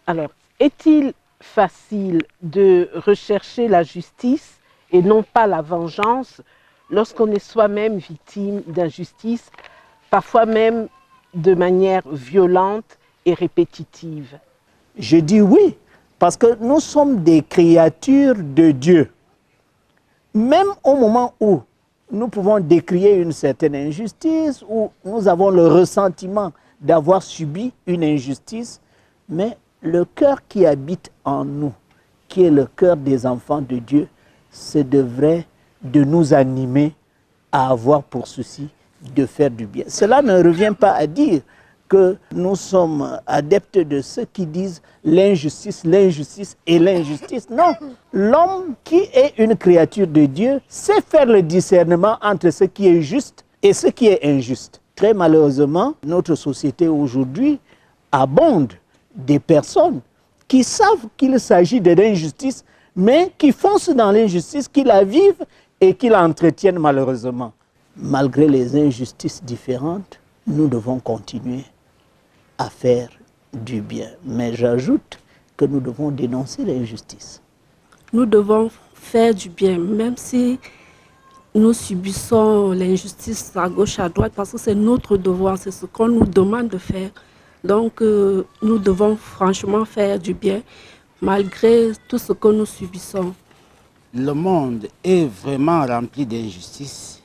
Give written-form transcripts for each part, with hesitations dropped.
Alors, est-il facile de rechercher la justice et non pas la vengeance lorsqu'on est soi-même victime d'injustice, parfois même de manière violente et répétitive? Je dis oui, parce que nous sommes des créatures de Dieu. Même au moment où nous pouvons décrier une certaine injustice, où nous avons le ressentiment d'avoir subi une injustice, mais le cœur qui habite en nous, qui est le cœur des enfants de Dieu, ce devrait de nous animer à avoir pour souci de faire du bien. Cela ne revient pas à dire que nous sommes adeptes de ceux qui disent l'injustice, l'injustice et l'injustice. Non, l'homme qui est une créature de Dieu sait faire le discernement entre ce qui est juste et ce qui est injuste. Très malheureusement, notre société aujourd'hui abonde des personnes qui savent qu'il s'agit de l'injustice, mais qui foncent dans l'injustice, qui la vivent et qui l'entretiennent malheureusement. Malgré les injustices différentes, nous devons continuer à faire du bien. Mais j'ajoute que nous devons dénoncer l'injustice. Nous devons faire du bien, même si nous subissons l'injustice à gauche, à droite, parce que c'est notre devoir, c'est ce qu'on nous demande de faire. Donc, nous devons franchement faire du bien, malgré tout ce que nous subissons. Le monde est vraiment rempli d'injustice,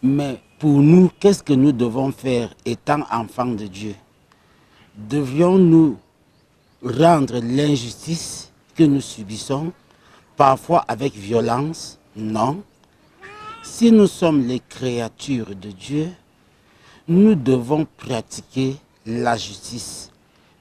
mais pour nous, qu'est-ce que nous devons faire étant enfants de Dieu? Devrions-nous rendre l'injustice que nous subissons, parfois avec violence? Non. Si nous sommes les créatures de Dieu, nous devons pratiquer la justice,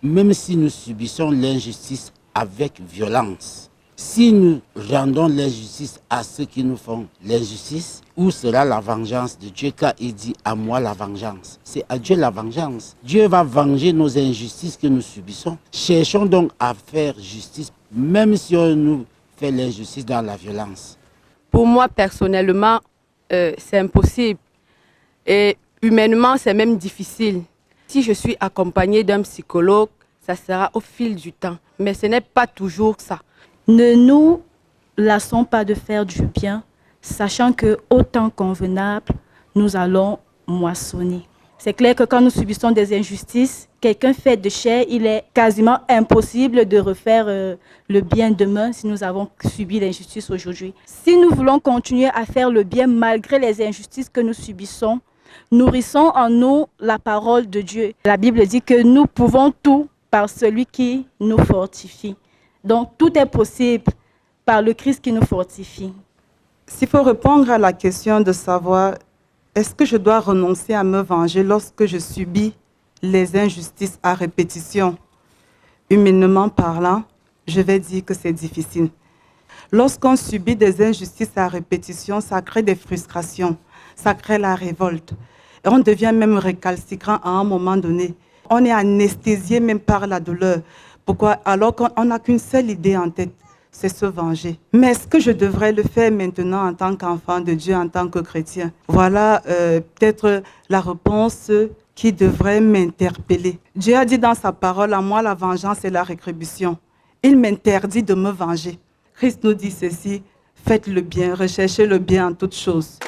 même si nous subissons l'injustice avec violence. Si nous rendons l'injustice à ceux qui nous font l'injustice, où sera la vengeance de Dieu? Car il dit à moi la vengeance. C'est à Dieu la vengeance. Dieu va venger nos injustices que nous subissons. Cherchons donc à faire justice, même si on nous fait l'injustice dans la violence. Pour moi, personnellement, c'est impossible. Et humainement, c'est même difficile. Si je suis accompagnée d'un psychologue, ça sera au fil du temps. Mais ce n'est pas toujours ça. Ne nous lassons pas de faire du bien, sachant qu'au temps convenable, nous allons moissonner. C'est clair que quand nous subissons des injustices, quelqu'un fait de chair, il est quasiment impossible de refaire le bien demain si nous avons subi l'injustice aujourd'hui. Si nous voulons continuer à faire le bien malgré les injustices que nous subissons, nourrissons en nous la parole de Dieu. La Bible dit que nous pouvons tout par celui qui nous fortifie. Donc, tout est possible par le Christ qui nous fortifie. S'il faut répondre à la question de savoir, est-ce que je dois renoncer à me venger lorsque je subis les injustices à répétition? Humainement parlant, je vais dire que c'est difficile. Lorsqu'on subit des injustices à répétition, ça crée des frustrations, ça crée la révolte. Et on devient même récalcitrant à un moment donné. On est anesthésié même par la douleur. Pourquoi? Alors qu'on n'a qu'une seule idée en tête, c'est se venger. Mais est-ce que je devrais le faire maintenant en tant qu'enfant de Dieu, en tant que chrétien? Voilà peut-être la réponse qui devrait m'interpeller. Dieu a dit dans sa parole, à moi la vengeance et la rétribution. Il m'interdit de me venger. Christ nous dit ceci, faites le bien, recherchez le bien en toutes choses.